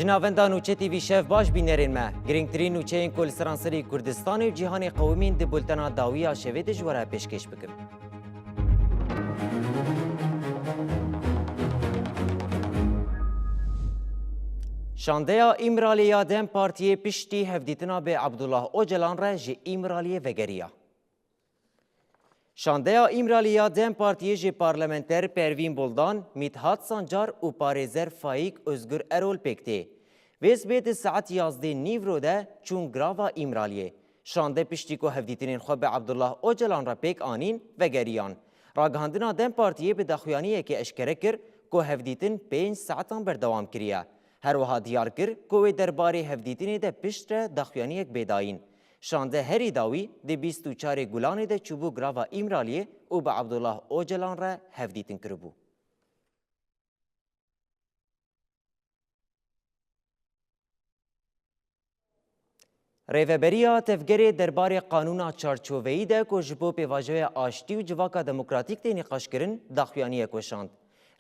جناوندان و چتی وی شف باش بینرین ما گرینگترین و چین کل سرانسری کردستان و جهان قومین دی بولتنا داویا شوید جوره پیشکش بکن. شاندیا ایمرالیه دم پارتیه پشتی هفدیتنا به عبدالله اوجلان را جه ایمرالیه وگریا. شاندیا ایمرالیه دم پارتیه جه پارلمنتر پروین بولدان میتهات سانجار و پارێزەر فایک özgür erol پکتی. ویز بید ساعت 11 نیورو ده چون گراوا ایمرالیه. شانده پشتی که هفدیتنین خواه به عبدالله اوجلان را پیک آنین وگریان. راگهاندنا دم پارتیه به دخویانیه که اشکره کر که هفدیتن 5 ساعتان بردوام کریه. هر وها دیار کر که درباره هفدیتنی ده پشت دخویانیک بیداین. شانده هری داوی ده 24 گولانی ده چوبو گراوا ایمرالیه و به عبدالله اوجلان را هفدیتن کربو. ریوبریا تفگری درباره قانون چارچوبه‌ای ده که جبو پیواژه آشتی و جواکا دموکراتیک ده نقاش کرن داخویانی کوشاند.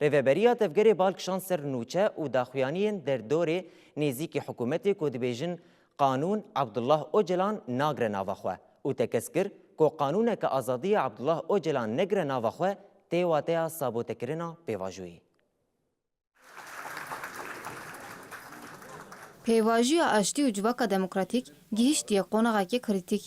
ریوبریا تفگری بالکشان سر نوچه و داخویانی در دور نزدیک حکومت که دبیجن قانون عبدالله اوجلان ناگر ناوخواه و تکسکر که قانون که آزادی عبدالله اوجلان نگر ناوخواه تیواته ثابت کرنا پیواژویی. پیواژی آشتی و جواکا دموکراتیک گیشتی قوناغاکی کریتیک.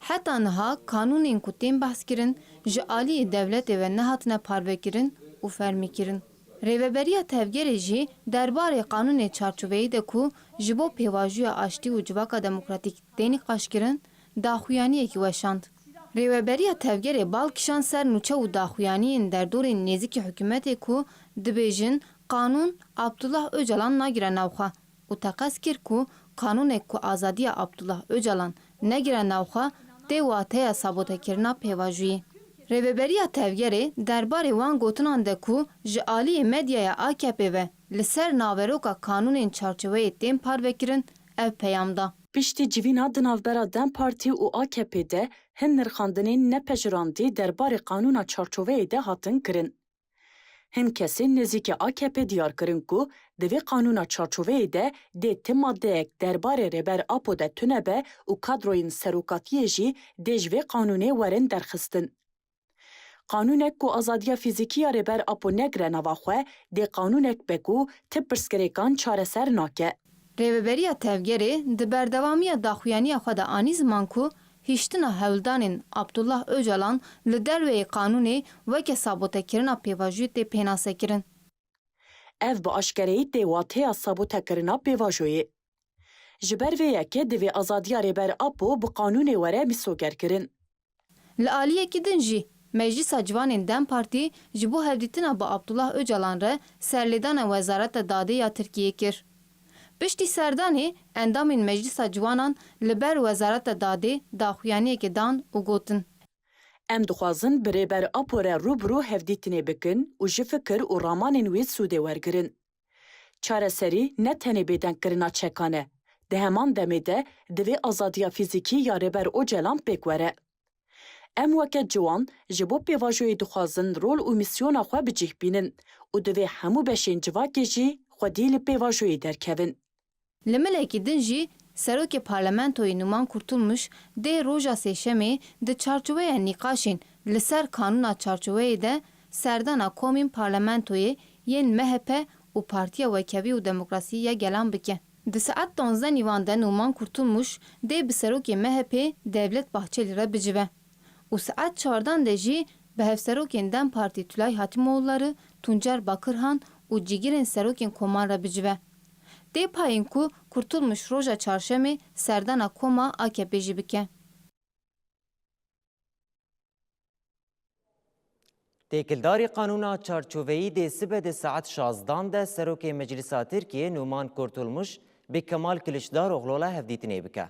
حتی انها قانونین کتین بحث کرن جعالی devlet و نهاتنا پاروه کرن و فرمی کرن. ریوبریا تفگری جی درباره قانون چارچوبه‌ای ده کو جبو پیواژی آشتی و جواکا دموکراتیک دینی قاش کرن داخویانی یکی وشاند. ریوبریا تفگری بالکشان سر نوچه و داخویانیین در دور نزدیک حکومت کو دبیجن قانون عبدالله اوجلان ناگیره نوخه و تقاس کرد که قانون که آزادی عبدالله اوجلان نگیره نوخه دیواته ثابت کرنا پیواژویی. ریوبریا تفگری درباره وان گوتنان ده که جعالی مدیای AKP و لسر ناوروکا قانون چارچوبه دیم پارو کرن ev peyamda. Piştî civîna di navbera Dem Partî û AKP de hin nirxandinên nepejirandî derbarê qanûna çarçoveyê de hatin kirin. Hin kesên nêzîkî AKP diyar kirin ku di vê qanûna çarçoveyê de dê tim maddeyek derbarê rêber Apo de tunebe û kadroyên serokatiyê jî dê ji vê qanûnê werin derxistin. Qanûnek ku azadiya fîzîkî ya rêber Apo negire nava xwe dê qanûnek be ku ti pirsgirêkan çareser nake. Rêveberiya tevgerê di berdewamiya daxuyaniya xwe de anî ziman ku hîştina hewldanên Abdullah Öcalan li derveyê qanûnê weke sabotekirina pêvajiyê tê pênasekirin. Ev bi aşkereyî tê wateya sabotekirina pêvajoyê. Ji ber vê yekê divê azadiya rêber Apo bi qanûnê were mîsogerkirin. Li aliyekî din jî Meclisa Civanên Dem Partî ji bo hevdîtina bi Abdullah Öcalan re serlêdana Wezareta Dadê ya Tirkiyeyê kir. Piştî serdanê endamên Meclisa Civanan li ber Wezareta Dadê daxuyaniyekê dan û gotin. Em dixwazin bi rêber Apo re rûbirû hevdîtinê bikin û ji fikir û ramanên wê sûdê wergirin. Çareserî ne tenê bêdenkirina çekan e. Di heman demê de divê azadiya fîzîkî ya rêber Öcalan pêk were. Em weke ciwan ji bo pêvajoyê dixwazin rol û mîsyona xwe bicih bînin û divê hemû beşên civakê jî xwedî li pêvajoyê derkevin. Li milekî din jî Serokê Parlamentoyê Numan Kurtulmuş dê roja sêşemê di çarçoveya nîqaşên li ser kanûna çarçoveyê de serdana komên parlamentoyê yên MHP û Partiya Wekevî û Demokrasî ya gelan bike. Di saet 12 nîvan de Numan Kurtulmuş dê bi Serokê MHP Devlet Bahçeli re bicive. û saet 14 de jî bi hevserokên Dem Partî Tülay Hatimoğulları, Tuncer Bakırhan û cigirên serokên koman re bicive. Dê payên ku Kurtulmuş roja çarşemê serdana koma AKP jî bike. Têkildarî qanûna çarçoveyî dê sibe di saet 16 de Serokê Meclisa Tirkiye Numan Kurtulmuş bi Kemal Kılıçdaroğlu hevdîtinê bike.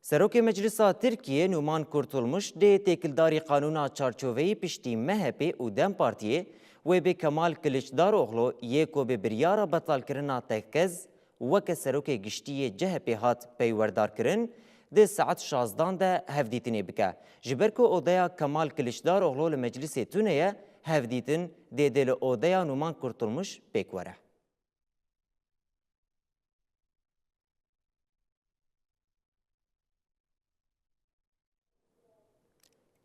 Serokê Meclisa Tirkiye Numan Kurtulmuş dê têkildarî qanûna çarçoveyî piştî MHP û Dem Partiyê wê bi Kemal Kılıçdaroğlu yê ku bi biryara betalkirina tekez weke serokê giştiyê CHP hat peywerdarkirin di saet 16 de hevdîtinê bike. Ji ber ku odeya Kemal Kılıçdaroğlu li meclisê tune ye hevdîtin dê li odeya Numan Kurtulmuş pêk were.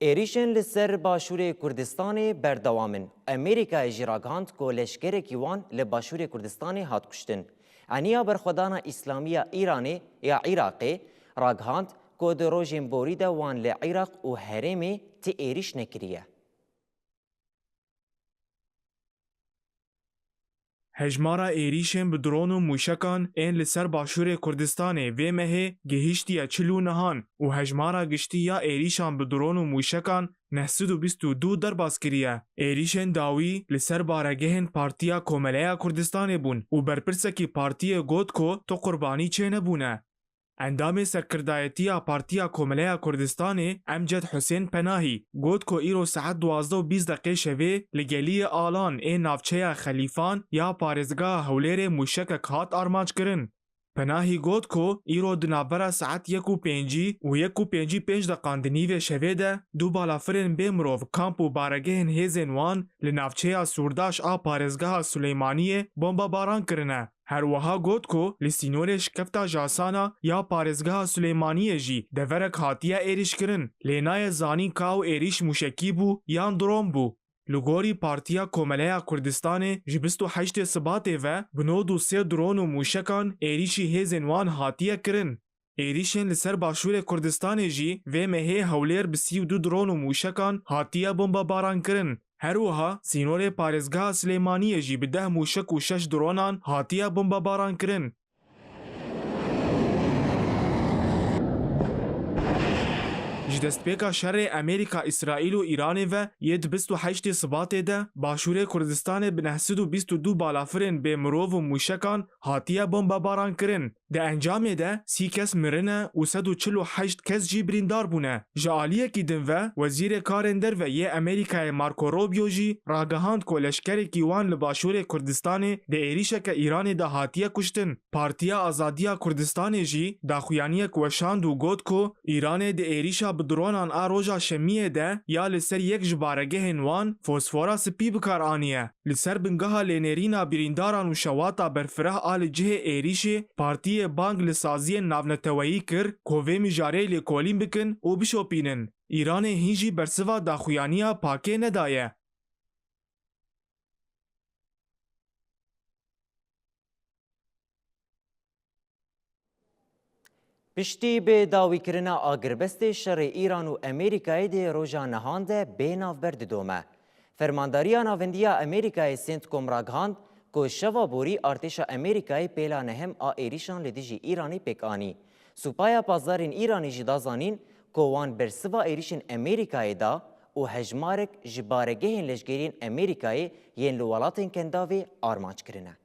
ایریشن لسر باشور کردستان بردوامن. امریکا جراگاند کو لشکرکی وان لباشور کردستان هات کشتن. انیا برخودانا اسلامیه ایرانی یا عراقی راگاند کو دروژن بوریده وان لعراق و هرمی تی ایریش نکریه. هجمارا ایریشن به درون و موشکان این لسر باشور کردستان و مه گهیشتی چلو نهان و هجمارا گشتی یا ایریشان به درون و موشکان 922 درباز کریه. ایریشن داوی لسر بارگهن پارتیا کوملیا کردستان بون و برپرسکی پارتی گودکو تو قربانی چه نبونه. اندام سرکردایتی پارتیا کوملیا کردستان امجد حسین پناهی گوت کو ایرو ساعت 12:20 دقیقه شوه لگلی آلان این نافچه خلیفان یا پارزگاه هولیر موشک هات آرمانج کرن. پناهی گوت کو ایرو دنابرا ساعت 1:05 و 1:55 دقیقه شوه ده دو بالافرن بمروف کامپ و بارگهن هیزن وان لنافچه سورداش پارزگاه سلیمانیه بمبا باران کرنه. هر وها گوت کو لسینورش کفتا جاسانا یا پارزگاه سلیمانیه جی دورک هاتیه ایریش کرن. لینای زانی کاو ایریش موشکی بو یان دروم بو. لگوری پارتیا کوملیا کردستان جبستو 8 سباته و بنودو 3 درون و موشکان ایریشی هیزن وان هاتیه کرن. ایریشن لسر باشور کردستان جی و مهی هولیر ب 32 درون و موشکان هاتیه بمبا باران کرن. هر وها سینور پارزگاه سلیمانیه جی به 10 موشک و 6 درونان هاتیه بمبا باران کرن. جدستپیکا شر امریکا اسرائیل و ایران و ید 28 سباته ده باشور کردستان به 922 بالافرن به مرو و موشکان هاتیه بمبا باران کرن. ده انجام ده 30 کس مرنه و 148 کس جی بریندار بونه. جالیه کی دن و وزیر کارندر و یه امریکای مارکو روبیو جی راگهاند کو لشکر کیوان لباشور کردستان ده ایریشه که ایران ده هاتیه کشتن. پارتیا آزادیا کردستان جی داخویانیه کوشاند و گوت کو ایران ده ایریشه بدرونان آروژا شمیه ده یا لسر یک جبارگه هنوان فوسفورا سپی بکار آنیه. لسر بنگاه لینرینا برینداران و شواتا برفره آل جه ایریشه پارتی بانگ لسازی ناونتوایی کر کووه مجاره لکولین بکن و بشوپینن. ایران هینجی برسوا داخویانیا پاکه ندایه. پشتی به داوی کرنا آگربست شر ایران و امریکای ده روژا نهانده به نافبرد دومه. فرمانداری ناوندیا امریکای سنت کمراگهاند که شوا بوری ارتش امریکای پیلا نهم ایریشان لدیجی ایرانی پکانی. سوپایا پازارین ایرانی جدازانین که وان برسوا ایریشن امریکای دا و هجمارک جبارگهن لشگرین امریکای ین لولاتین کنداوی آرمانچ کرنه.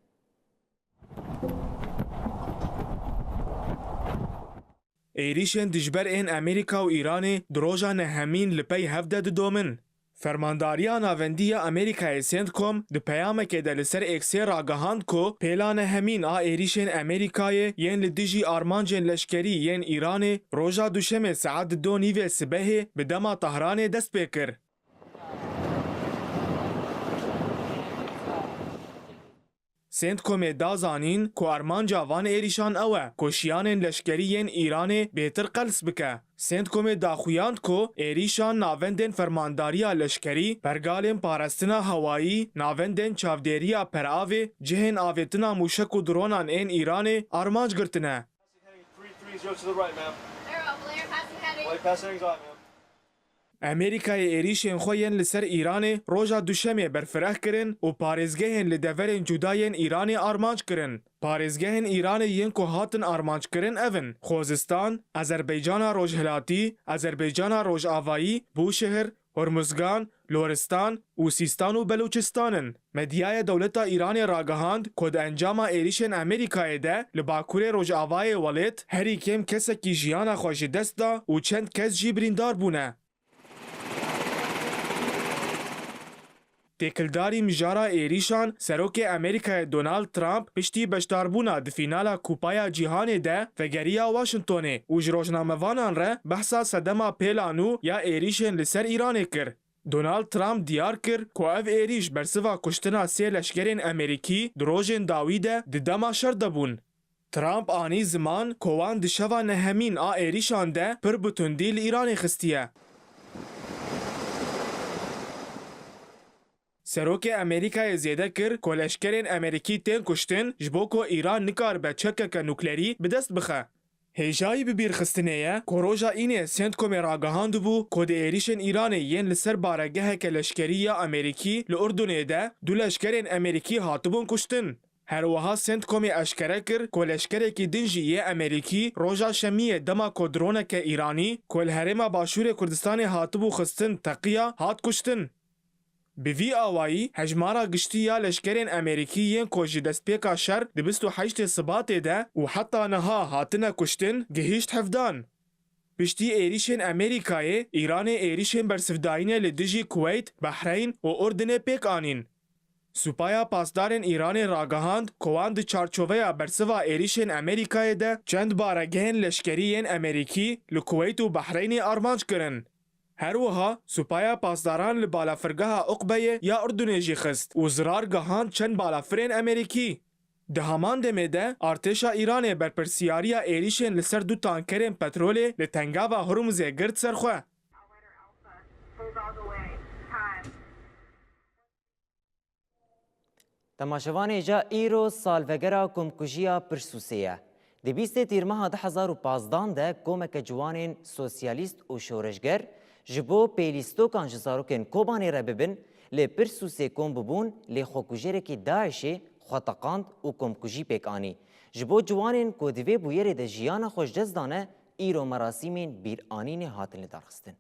ایریشن دجبر این امریکا و ایران دروژا نهمین لپی هفده دومن. فرمانداریا ناوندیا امریکای سنتکم ده پیامه که دلسر اکسیر آگاهاند کو پیلان همین ایریشن امریکای ین لدیجی آرمانجن لشکری ین ایران روژا دوشم ساعت 2:09 صبح به دما طهران دست بکر. سنتکم دازانین کو آرمانجا وان ایریشان اوه کوشیان لشکریین ایران بهتر قلس بکه. سنتکم داخویاند کو ایریشان ناوندن فرمانداریا لشکری پرگالن پارستنا هوایی ناوندن چاودیریا پرآوه جهن آویتنا موشک و درونان این ایران آرمانج گرتنه. امریکای ایریشن خوین لسر ایران روژا دوشمه برفره کرن و پارزگهن لدورن جداین ایران آرمانج کرن. پارزگهن ایران ین کو هاتن آرمانج کرن اون خوزستان، آذربایجان روجهلاتی، آذربایجان روج آوایی، بوشهر، هرمزگان، لورستان و سیستان و بلوچستانن. مدیای دولت ایران راگهاند کد انجام ایریشن امریکای ده لباکور روج آوای ولید هری کم کسکی جیانا خوش دست دا و چند کس جی بریندار بونه. تکلداری مجارا ایریشان سروک امریکای دونالد ترامپ پشتی بشتاربونا د فینالا کوپایا جیهان ده وگریا واشنطونه و جروجناموانان ره بحثا صدما پیلانو یا ایریشن لسر ایران کر. دونالد ترامپ دیار کر که او ایریش برسوا کشتنا 3 لشکرین امریکی دروژن داویده د دما شرده بون. ترامپ آنی زمان کوان دشوا نهمین ایریشان ده پر بتندیل ایران خستیه. سروک امریکای زیده کر که لشکرین امریکی تین کشتن جبو که ایران نکار به چکک نوکلری بدست بخه. هیجایی ببیر خستنیه که روژا اینه سنت کمی راگهاند بو که ده ایریشن ایرانی ین لسر بارگه که لشکری امریکی لأردنه ده دو لشکرین امریکی هاتبون کشتن. هر وها سنت کمی اشکره کر که لشکره کی دنجی امریکی روژا شمیه دما که درونه که ایرانی که الهرم باشور کردستان هاتبو خستن تقیه هات کشتن. بوی آوایی هجمارا گشتی یا لشکرین امریکیین که جی دست پیکا شر ده 28 سبات ده و حتی نها هاتنه کشتن گهیشت حفدان. پشتی ایریشن امریکای ایران ایریشن برسفداینه لدجی کویت، بحرین و اردن پیک آنین. سوپایا پاسدارن ایران راگهاند کوان ده چارچوبه برسوا ایریشن امریکای ده چند بارگهن لشکریین امریکی لکویت و بحرین آرمانج کرن. هر وها سوپایا پاسداران لبالافرگاه اقبه یا اردن جی خست و زرارگاهان چند بالافرین امریکی. ده همان دمه ده ارتشا ایران برپرسیاریا ایریشن لسر دو تانکرین پترول لتنگاوا هرمز گرد سرخواه. تماشوان ایجا ایرو سالوگرا کمکجیا پرسوسیه. ده 20 تیر ماه 2015 ده کمک جوانین سوسیالیست و شورشگر جبو پیلیستوکان جزاروکن کوبانی را ببین لی پرسوسی کم ببون لی خوکوژره که داعشی خطقاند و کمکجی پیکانی. جبو جوانین کودوی بویره ده جیان خوش دزدانه ایرو مراسمین بیرانین هاتن لدارخستن.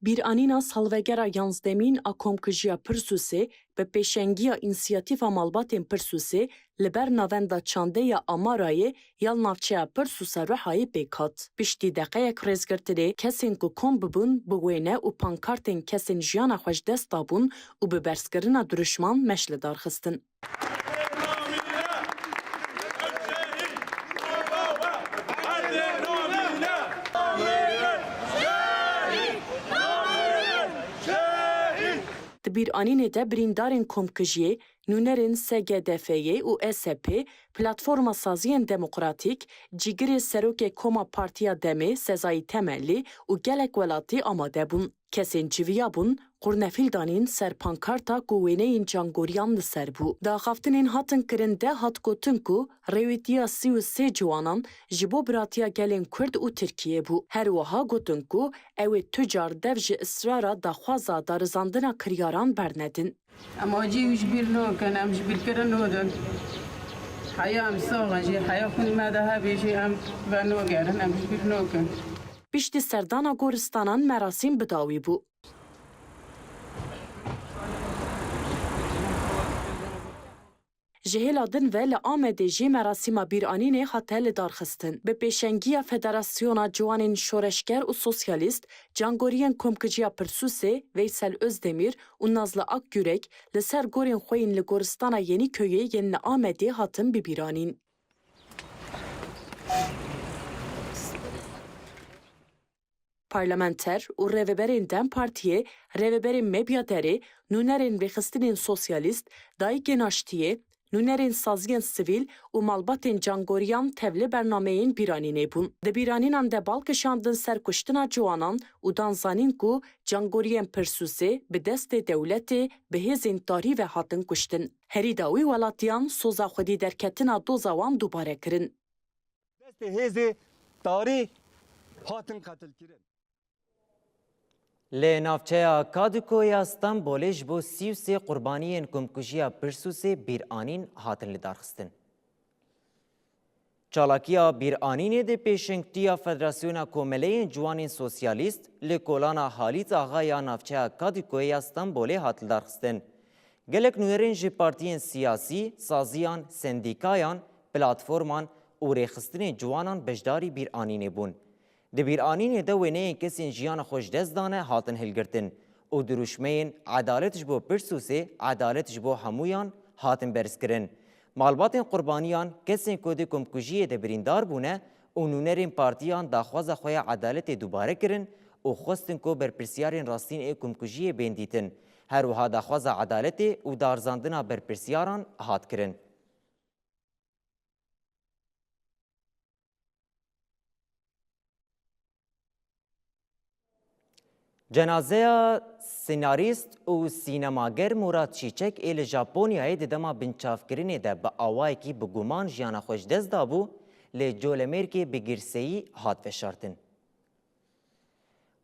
بیرانینا سالوگرا یانزدمین ا کمکجیا پرسوسی به پیشنگیا انسیاتیفا مالباتین پرسوسی لبر ناوندا چانده یا آمارای یال نافچه پرسوسا روحای بیکات. پشتی دقیق رزگرتره کسین که کم ببون بوینه و پانکارتین کسین جیانا خوش دستا بون و به برسکرنا درشمان مشل دارخستن. بیرانین ده بریندارین کمکجیه نونرین SGDF'ye و SP پلاتفورما سازین دموکراتیک جیگر سروک کما پارتیا دمی سزای تملی و گلک ولاتی آماده بون. کسین جویا بون قرنفیل دانین سر پانکارتا گوینه این جانگوریان لسر بو. دا خفتنین هاتن کرنده هات گوتن کو رویتیا 33 جوانان جبو براتیا گلین کرد و ترکیه بو. هر وها گوتن کو اوی تجار devج اصرارا دا خوازا دا رزاندنا کریاران برندن. اما جيوش بيرنو كان امش بالكرنو دن حياه مسوغه جي حياه كل ما ذهب يجي ام بنو قالن امش بيرنو كان پشتی سردانا گورستانان مراسم بداوی بو. جهیل آدن و لآمده جی مراسم بیرانین خاطر دارخستن. به پیشنگی فدراسیونا جوانین شورشگر و سوسیالیست جانگورین کمکجیا پرسوسه ویسل özdemir و نازل اکگürek لسر گورین خوین لگورستانا یeni köyü yen لآمده هاتن بیرانین. Parlamenter و رهبرین دم پارتیه رهبرین مبیادری نونرین بخستین سوسیالیست دای گناشتیه نونرین سازین سیویل و مالباتین جانگوریان تevli برنامهین بیرانینه بون. ده بیرانینان ده بالکشاندن سرکشتنا جوانان و دانزانین کو جانگورین پرسوسه به دست دولت به هزین تاری و هاتن کشتن. هری داوی ولاتیان سوزا خودی درکتنا دو زوان دوباره کرن. دست هزی تاری هاتن قتل کرن. لی نافچه کادوکوی استانبول جبو 33 قربانیین کمکجیا پرسوسی بیرانین هاتن لدارخستن. چالاکیا بیرانین ده پیشنگتیا فدراسیونا کوملین جوانین سوسیالیست لکولانا حالیت آغایا نافچه کادوکوی استانبول هاتن لدارخستن. گلک نویرین جی پارتیین سیاسی، سازیان، سندیکایان، پلاتفورمان و ریخستن جوانان بجداری بیرانین بون. ده بیرانین ده وینه کسین جیان خوش دزدانه هاتن هلگرتن و دروشمین عدالت جبو پرسوسی عدالت جبو همویان هاتن برس کرن. مالباتین قربانیان کسین کودی کمکجیه ده بریندار بونه و نونرین پارتیان داخواز خوی عدالت دوباره کرن و خواستن کو برپرسیارین راستین ای کمکجیه بیندیتن. هر وها داخواز عدالت و دارزاندنا برپرسیاران هات کرن. جنازه سیناریست و سینماگر مراد چیچک ایل ژاپونیای ددما بنچافکرینی ده به آوایی کی بگومان جیانا خوش دست دابو لی جولمرکی بگیرسیی هات فشارتن.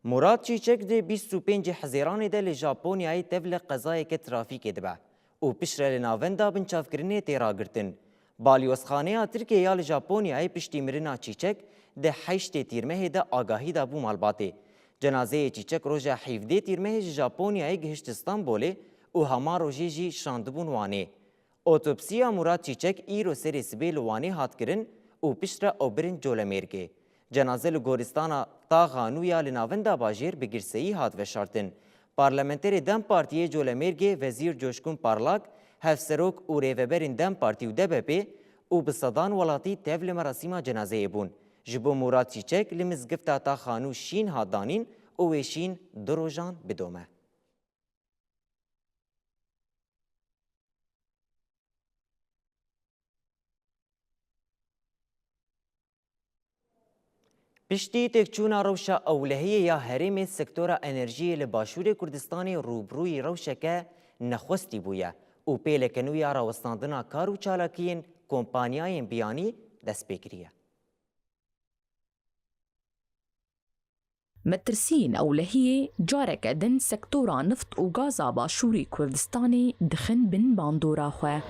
مراد چیچک ده 25 حزیران ده لی ژاپونیای تفل قضای که ترافیک دبه و پشر لناوندا بنچافکرینی تیرا گرتن. بالیوزخانه ترکیه یا لی ژاپونیای پشتی مرنا چیچک ده 8 تیرمه ده آگاهی دابو مالباته. جنازه چیچک روژا 17 تیرمه ژاپونیای گهشت استانبوله و هما روژی جی شاندبون وانه. اوتوپسیا مراد چیچک ایرو سری سبیل وانه هات کرن و پشتر اوبرن جولمرگه. جنازه لگورستان تاغانویا لناوندا باجیر بگیرسیی هات وشارتن. پارلمنتری دم پارتیه جولمرگه وزیر جوشکون پارلاک هفسروک و ریوبرین دم پارتی و دبپی و بصدان ولاتی تفل مراسیما جنازه بون. جبو مراد چیچک لمزگفتا تا خانو شین هادانین و ویشین دروژان بدومه. پشتی تکچونا روشا اولهیه یا حریم سکتورا انرژی لباشور کردستانی روبروی روشکه نخستی بویه و پیلکنویا راوستاندنا کارو چالاکین کمپانیاین بیانی دست بگیریه. مترسين أولهية جارك أدن سكتورا نفط وغازا باشوري كردستاني دخن بن باندورا خواه.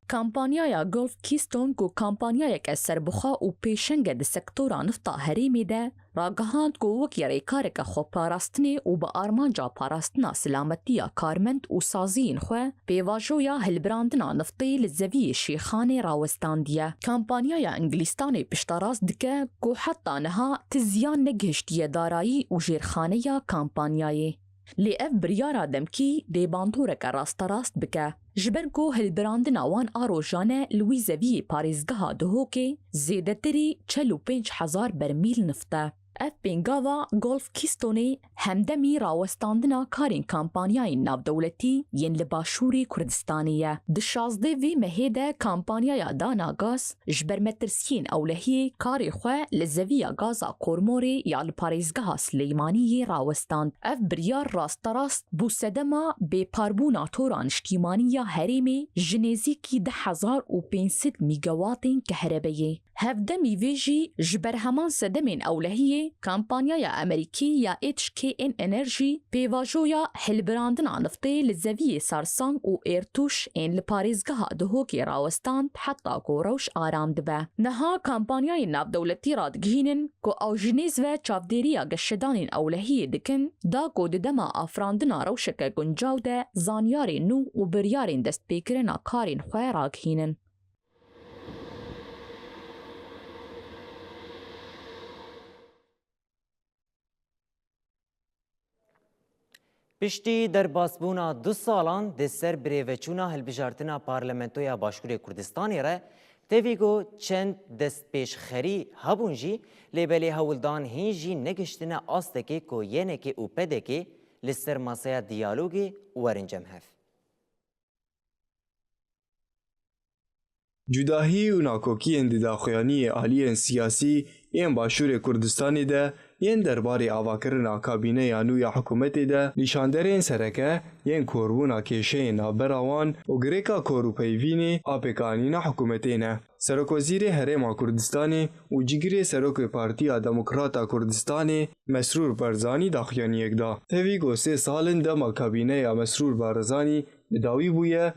کامپانیای گلف کیستون کو کامپانیای که سربخا و پیشنگ د سکتورا نفتا هریمی ده راگهاند کو وک یری کارک خو پاراستنی و با آرمانجا پاراستنا سلامتیا کارمند و سازین خو پیواجویا هلبراندنا نفتی لزوی شیخان راوستاندیه. کامپانیای انگلیستانی پشتاراست دکه کو حتی نها تزیان نگهشتی دارایی و جیرخانه یا کامپانیای. لی اف بریارا دمکی دی باندورک راست بکه. جبرگو هلبراندنا وان آروژانه لویزوی پاریزگاه دهوکه زیده تری 45,000 برمیل نفته. اف بینگاوا گلف کیستونی همدمی راوستاندنا کارین کامپانیای ناودولتی ین لباشوری کردستانیه. دشازده وی مهیده کامپانیای دانا گاز جبر مترسین اولهی کاری خواه لزوی گازا کورموری یا لپاریزگاه سلیمانی راوستاند. اف بریار راست بو سدما به پاربونا توران اشتیمانی هریمی جنیزی کی 10,500 میگاواتین کهربایه. هفدمی ویجی جبر همان سدمین اولهیه کامپانیای امریکی یا HKN انرژی پیواجویا هلبراندنا نفتی لزوی سارسانگ و ایرتوش این لپاریزگاه دهوکی راوستان حتی کو روش آرام دبه. نها کامپانیای نابدولتی رادگهینن کو او جنیز و چافدیریا گشدانین اولهیه دکن دا کو ددما افراندنا روشک گنجاو ده زانیاری نو و بریارین دست پیکرنا کارین خواه راگهینن. پشتی در باسبونا 2 سالان ده سر بریوچونا هلبجارتنا پارلمنتویا باشکوری کردستانی را تیویگو چند دست پیش خری هبونجی لیبلی هولدان هینجی نگشتنا آستکی کو ینکی او پدکی لسر ماسایا دیالوگی ورنجم هف. جداهی و ناکوکیên didاxuyaniyê aliyên siyasî yên başûrê Kurdistanê de yên derbarê avakirina kabîneya nû ya hikûmetê de nîşanderên sereke yên korbûna kêşeyên navbera wan û girêka korûpeyvînê a pêkanîna hikûmetê ne. Serokwezîrê Herêma Kurdistanê û cigirê Serokê Partiya Demokrata Kurdistanê Mesrûr Barzanî daxuyaniyek da. Tevî got 3 salin dema kabîneya Mesrûr Barzanî didawî bûye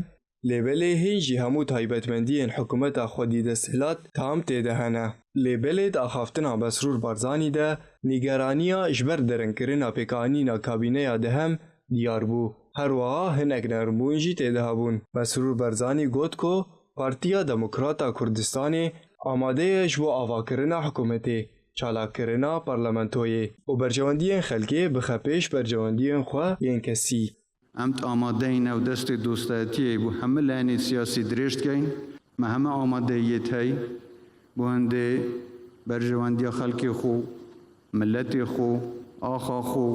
لیبلی هیچی همو تایبەتمەندیên حکومeta Xwedî desthilat tam têde hene. Lêbelê daxaftina Mesrûr Barzanî de nîgeraniya ji ber derengkirina pêkanîna kabîneya dihem diyar bû. Her wiha hinek nermbûn jî têde hebûn. Mesrûr Barzanî got ku Partiya Demokrata Kurdistanê amade ye ji bo avakirina hikûmetê, çalakkirina parlamentoyê û bercewendiyên xelkê bixe pêş bercewendiyên xwe yên kesî. امت آماده این و دست دوستایتی بو همه لانی سیاسی درشت کن ما همه آماده یت هی بو هنده برجواندی خلق خو ملت خو آخا خو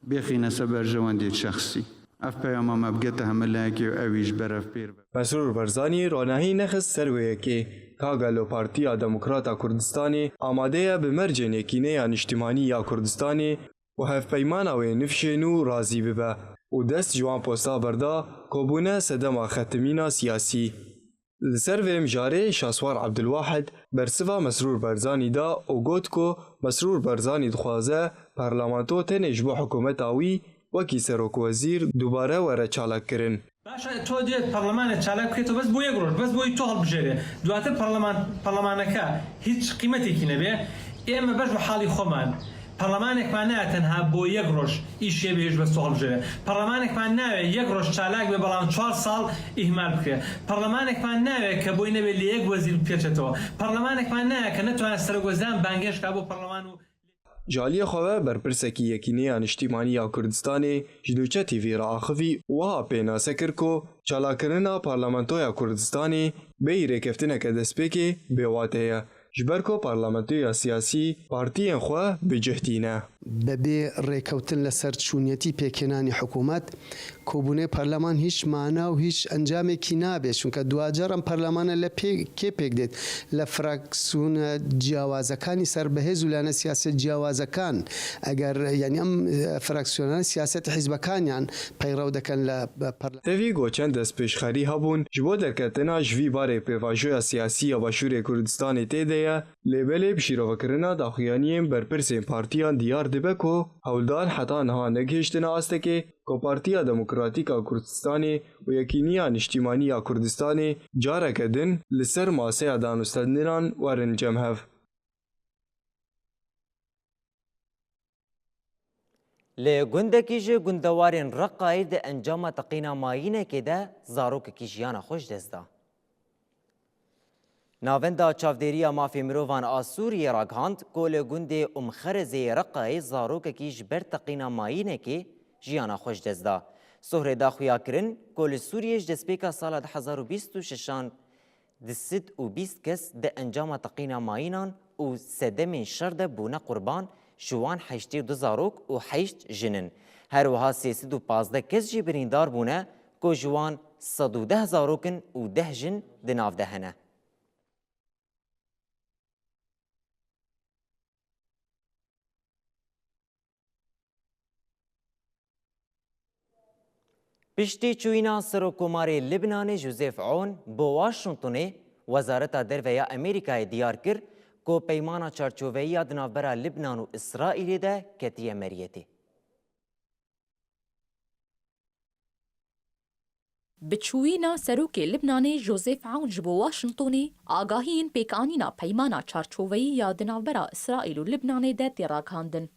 بخینه سه برجواندی شخصی اف پیام مبگت همه لانی که اویش برف پیر. مسرور برزانی رانهی نخست سرویه که کاگلو پارتیا دموکراتا کوردستانی آماده به مرج نکینه اجتماعی یا کوردستانی و هف پیمان و نفشنو راضی ببه و دست جوان پستا بردا کوبونه سدما ختمینا سیاسی. لسر ویم جاره شاسوار عبدالواحد برسوا مسرور برزانی دا و گوت کو مسرور برزانی دخوازه پارلمانتو تنج بو حکومت آوی وکی سروک وزیر دوباره وره چالک کرن. باشه تو دیت پارلمان چالک که تو بس بو یک روز بس بو تو هل بجره دواتر پارلمانکا هیچ قیمتی کی نبی اما باش بحالی خومان پارلمانك معناه تنها بو يقرش إشي بيجي بس سهل جري پارلمانك معناه يقرش چالاك ببلان 4 سال إهمال بكره پارلمانك معناه كبوي نبي اللي يك وزير بيتشتو پارلمانك معناه كنتوان سرگوزان بانگش كابو پارلمانو جالی خواه برپرسکی یکینی اجتماعی یا کردستانی جنوچه تیوی را آخوی وها پینا سکر کو چالاکرنا پارلمانتو یا کردستانی بی ریکفتنه که دسپیکی بیواته جبرکو پارلمانتوی سیاسی پارتیین خواه بجهتینه. ببی ریکوتن لسر چونیتی پیکنانی حکومت کوبونه پارلمان هیچ معنا و هیچ انجام کی نابه چون که دواجرم پارلمان لپی پیک دید لفراکسون جوازکانی سر بهز ولانه سیاست جوازکان اگر یعنی ام فراکسیونان سیاست حزبکانیان پیرو دکن لپارلمان. تیوی گوچند دست پیشخری هبون جبو درکتنا جوی باره پیواجوی سیاسی و باشور کردستان تیده لیبل بشیرو کرنا داخیانیم برپرسین پارتیان دیار دبه کو هولدار حتا نها نگهشتنا آسته که پارتیا دموکراتیکا کردستانی و یکینی اجتماعی کردستانی جاره کدن لسر ماسه دانستندنان ورن جمهف. لگندکی جه گندوارین رقای ده انجام تقینا ماینه که ده زاروک کیجیانا خوش دستا. ناوندا چافدیریا مافی مروان آسوری راگهاند کل گنده امخرزی رقای زاروک کیج بر تقینا ماینه که جیانا خوش دزدا. سهر داخویا کرن کل سوریش دسپیکا سال 2026 دست و 20 کس ده انجام تقینا ماینان و سدمین شرده بونه قربان جوان 82 زاروک و 8 جنن. هر وها 315 کس جی بریندار بونه که جوان 110 زاروکن و 10 جن دناف دهنه. پشتی چوینا سروکومار لبنان جوزیف عون با واشنطن وزارت درویه امریکای دیار کرد که پیمان چارچوبه‌ای دنابرا لبنان و اسرائیل ده کتیه مریتی. بچوینا سروک لبنانی جوزیف عون جبو واشنطنی آگاهین پیکانینا پیمانا چارچوبه‌ای یا دنابرا اسرائیل و لبنان ده تیراکاندن.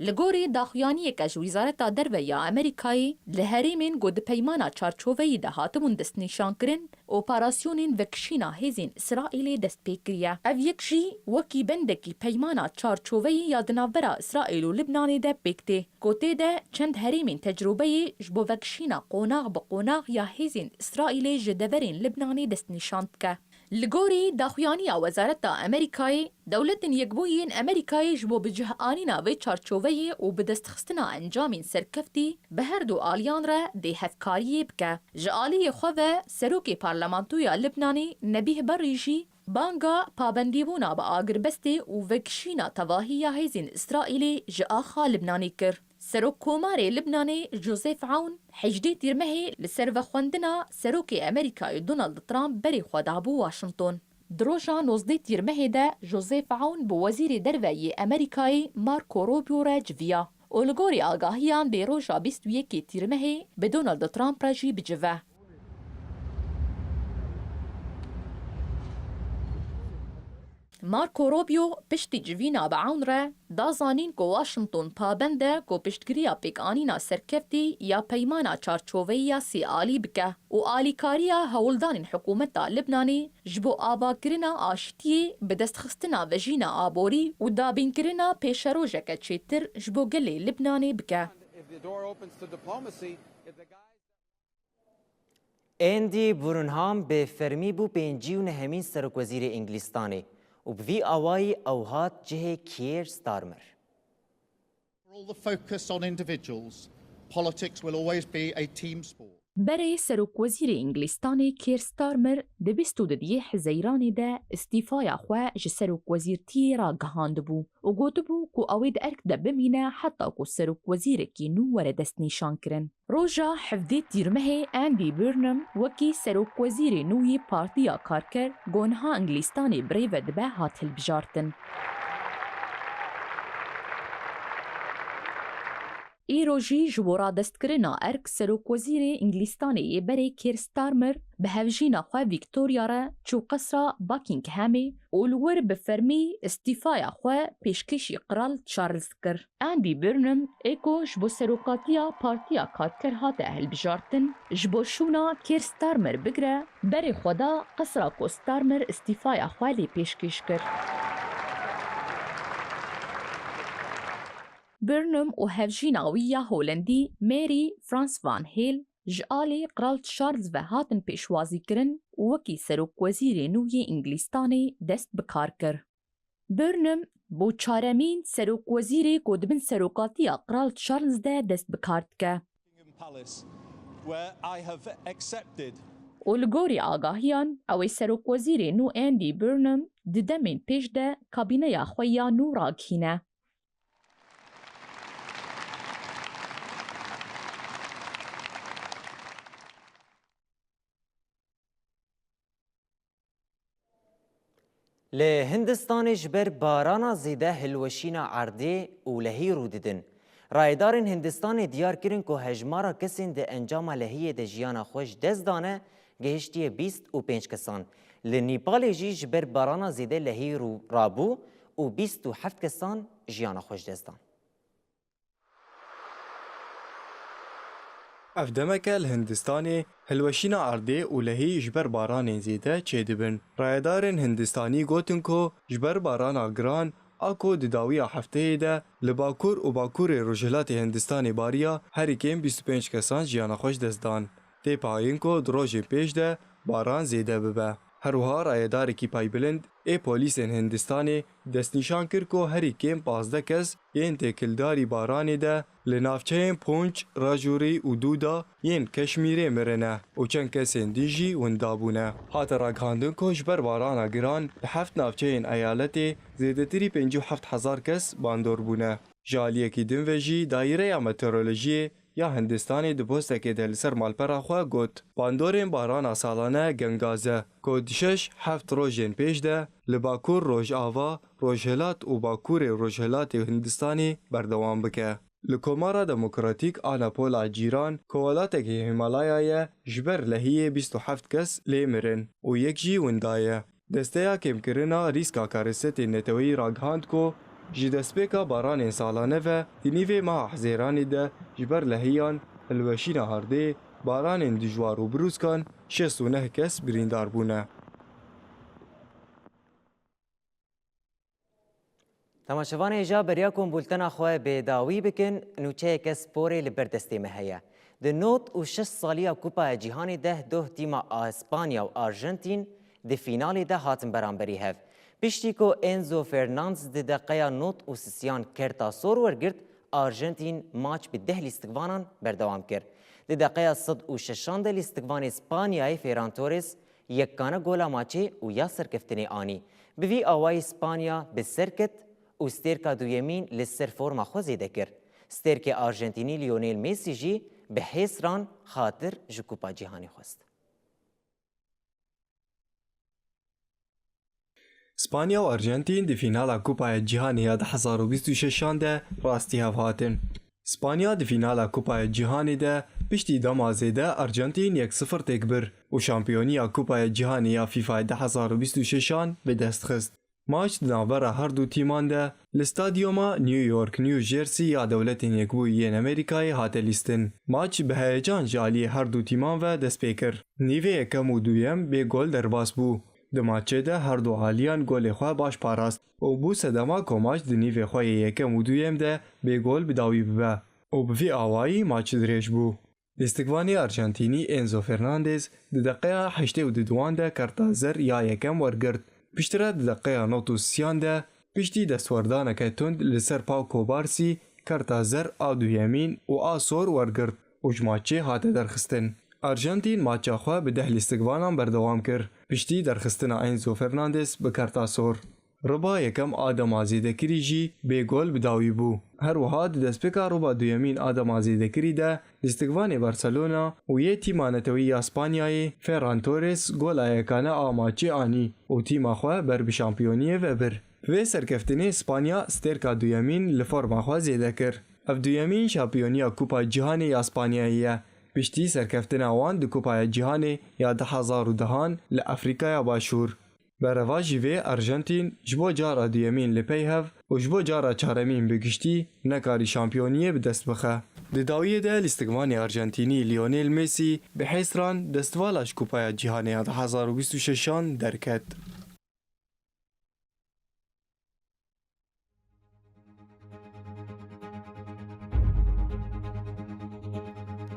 لگوری داخویانی که وزارت درویه امریکایی لهریمین گود پیمانا چارچوبه‌ای ده هاتمون دست نشان کرن اپراسیونین وکشینا هزین اسرائیل دست پیکریه. او یکشی وکی بندکی پیمانا چارچوبه‌ای یا دنابرا اسرائیل و لبنان ده پیکته. گوته ده چند هریمین تجربه جبو وکشینا قوناغ بقوناغ یا هزین اسرائیل جدورین لبنانی دست نشاند که. لگوری داخویانی وزارت امریکایی دولت یکبوین امریکایی جبو بجه آنینا و چارچوبه‌ای و بدست خستنا انجامین سرکفتی به هر دو آلیان را ده هفکاری بکه. جعالی خواه سروک پارلمانتوی لبنانی نبیه بریجی بانگا پابندی بونا با آگربستی و وکشینا تواهی هزین اسرائیلی جآخا لبنانی کر. سروک کومار لبنانی جوزیف عون حجدی تیرمهی لسر و خوندنا سروک امریکای دونالد ترامپ بری خودابو واشنطن. دروژا 19 تیرمهی ده جوزیف عون بو وزیر درویه امریکای مارکو روبیو را جویا. اولگوری آگاهیان به روژا 21 تیرمهی به دونالد ترامپ را جی بجوه. مارکو روبیو پشتی جوینا بعون را دازانین که واشنطن پابنده که پشتگیریا پیکانینا سرکفتی یا پیمانا چارچوبه‌ای سیالی بکه و آلیکاریا هولدان حکومت لبنانی جبو آبا کرنا آشتی به دست خستنا وجینا آبوری و دابین کرنا پیش روژه چیتر جبو گلی لبنانی بکه. اندی برونهام به فرمی بو پینجی و نهمین سرک وزیر انگلیستانی و بوی آوای اوهات جه کیر ستارمر. For all the focus on individuals, politics will always be a team sport. برای سروک وزیر انگلیستانی کیر ستارمر د 22 حزیران ده استیفایا خو ج سروک وزیرتی را گهاند بو و گوت بو کو اوید ارک ده بمینه حتی کو سروک وزیر کی نو ور دست نشان کرن. روژا 17 دیرمه اندی برنم وکی سروک وزیر نوی پارتیا کارکر گونها انگلیستانی بریو دبه هاتل بجارتن. ایروژی جبورا دستکرنا ارک سروک وزیر انگلیستانی بری کیر ستارمر به هفجینا خواه ویکتوریا را چو قصر باکینگهمی اولور بفرمی استیفایا خواه پیشکشی قرال چارلز کر. اندی برنم ایکو جبو سروکاتیا پارتیا کارکر هات اهل بجارتن جبو شونا کیر ستارمر بگره بری خدا قصر کو ستارمر استیفایا خواه لی پیشکش کر. برنم و هفجیناویه هولندی مری فرانس وان هیل جالی قرال چارلز و هاتن پیشوازی کرن وکی سروک وزیر نوی انگلیستانی دست بکار کر. برنم بو چارمین سروک وزیری کدبن سروکاتی قرال چارلز ده دست بکارد که. اولگوری آگاهیان اوی سروک وزیر نو اندی برنم ددمین پیش ده کابینه یا خویا نو راگهینه. لهندستان جبر بارانا زیده هلوشینا عرده و لهی رو دیدن. رایدارن هندستان دیار کرن که هجمارا کسین ده انجام لهی ده جیانا خوش دزدانه گهشتی 25 کسان. لنیپال جی جبر بارانا زیده لهی رو رابو و 27 کسان جیانا خوش دزدان. افدمک الهندستانی هلوشینا عرده و لهی جبر باران زیده چه دبن. رایدارن هندستانی گوتن که جبر باران گران آکو دداوی هفته ده لباکور و باکور رجلات هندستانی باریا هر کم 25 کسان جیانا خوش دزدان. تی پایین که دروژ پیش ده باران زیده ببه. هروها رایدار کی پای بلند ای پولیس هندستانی دست نشان کرد که هر کم 15 کس ین تکلداری بارانی ده لنافچه پونچ راجوری و دودا ین کشمیری مرنه و چند کس دیجی وندابونه. هات راگهاندن که جبر باران گران به 7 نافچه ایالتی زیدتری 57,000 کس باندور بونه. جالیه کی دنوژی دایره مترولوژی یا هندستانی دپوسته که دل سر مالپرا خواه گوت باندورین باران سالانه گنگازه که دشش 7 روژین پیش ده لباکور روژ آوا روژهلات و باکور روژهلات هندستانی بردوام بکه. لکومارا دموکراتیک آنا پولا جیران کوالات که هیمالایای جبر لهیه 27 کس لیمرن و یک جی وندایه. دسته کم کرنا ریسکا کارست نتوی راگهاند که جی دسپیکا باران سالانه و دینیوی ماه حزیرانی ده جبر لهیان الوشین هارده باران دجوار و بروز کن 69 کس بریندار بونه. تماشاوان ایجا بریاکم بولتنا خواه بیداوی بکن نوچه کس پوری لبردستی مهیه. ده نوت و 6 سالیا کوپا جیهانی ده تیما اسپانیا و آرژنتین ده فینالی ده هاتن برانبری هف. پشتی که انزو فرناندز ده دقیقه نوت و سیسیان کرتا سور ورگرد آرژنتین ماچ به 10 لیستگوانان بردوام کرد. ده دقیقه 106 ده لیستگوان اسپانیای فیران تورس یکانه گولا ماچه و یا سرکفتنی آنی. بوی آوای اسپانیا به سرکت و سترکا دویمین لسر فرما خوزی دکر. سترک آرژنتینی لیونیل میسی جی به حسران خاطر جکوپا جهانی خواست. اسپانیا و ارجنتین دی فینال کوپای جهانی 2026 ده راستی هاتن. اسپانیا دی فینال کوپای جهانی ده پشتی دمازده ارجنتین 1-0 تکبر و شامپیونی کوپای جهانی فیفا 2026 به دست خست. ماچ ناور هر دو تیمان ده لستادیوما نیویورک نیوجرسی یا دولتین یکبویین امریکای هات لیستن. ماچ به هیجان جالی هر دو تیمان و دست پیکر. نیوه یکم و دویم به گل در باس بو. د ماچه ده هر دو حالیان گل خواه باش پاراست و بو سدما که ماچ ده نیوه خواه یکم و دویم ده به گل بداوی ببه. و بفی آوایی ماچ دریش بو. دستگوانی ارجنتینی انزو فرناندز ده دقیقه 82 ده کرتا زر یا یکم ورگرد. پشتره دقیقه نوتو سیان ده پشتی دستوردانه که تند لسر پاو کوبارسی کرتا زر آدو یمین و آسور ورگرد و جماچه هاته درخستن. ئارژەنتین ماچاخوا bi deh lîstikvanan berdewam kir piştî derxistina Enzo Fernandes bi Kartasor. Riba yekem a demazêdekirî jî bêgol bi dawî bû. Her wiha di destpêka riba duyemîn a demazêdekirî de lîstikvanê Barcelona û yê tîma netewî ya Spanyayê Ferran Torres gola yekane a maçê anî û tîma xwe ber bi şampiyoniyê vebir. Vê serkeftinê Spanya stêrka duyemîn li forma xwe zêde kir. Ev duyemîn şampiyoniya Kupa Cîhanê ya Spanyayê ye. Piştî serkeftina wan di Kupaya Cîhanê ya 2010 li Efrîkaya Başûr. Bereva jî vê Arjentîn ji bo cara duyemîn li pey hev û ji bo cara çaremîn bi giştî nekarî şampiyoniyê bi dest bixe. Di dawiyê de lîstikvanê Arjentînî Lionel Messi bi hêsran destvala ji Kupaya Cîhanê ya 2026 derket.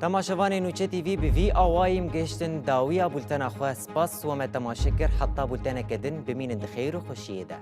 تماشاوان نوچه تیوی به وی آوایم گشتن داویا بولتنا خواه سپاس و ما تماشا کر حتی بولتنا کدن بمینند خیر و خوشیه ده.